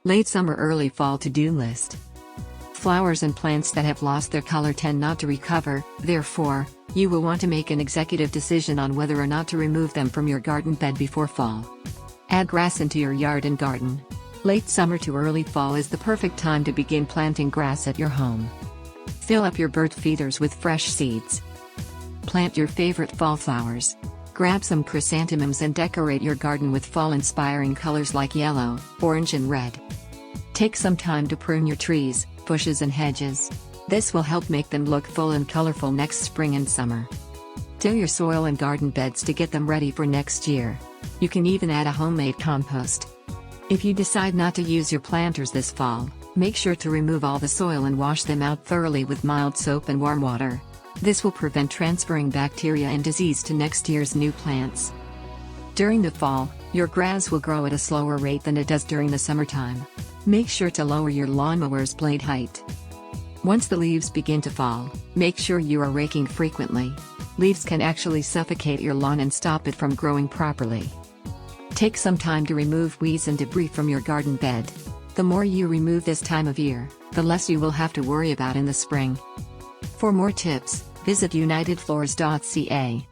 Late summer, early fall to-do list. Flowers and plants that have lost their color tend not to recover, therefore, you will want to make an executive decision on whether or not to remove them from your garden bed before fall. Add grass into your yard and garden. Late summer to early fall is the perfect time to begin planting grass at your home. Fill up your bird feeders with fresh seeds. Plant your favorite fall flowers. Grab some chrysanthemums and decorate your garden with fall-inspiring colors like yellow, orange and red. Take some time to prune your trees, bushes and hedges. This will help make them look full and colorful next spring and summer. Till your soil and garden beds to get them ready for next year. You can even add a homemade compost. If you decide not to use your planters this fall, make sure to remove all the soil and wash them out thoroughly with mild soap and warm water. This will prevent transferring bacteria and disease to next year's new plants. During the fall, your grass will grow at a slower rate than it does during the summertime. Make sure to lower your lawnmower's blade height. Once the leaves begin to fall, make sure you are raking frequently. Leaves can actually suffocate your lawn and stop it from growing properly. Take some time to remove weeds and debris from your garden bed. The more you remove this time of year, the less you will have to worry about in the spring. For more tips, visit unitedfloors.ca.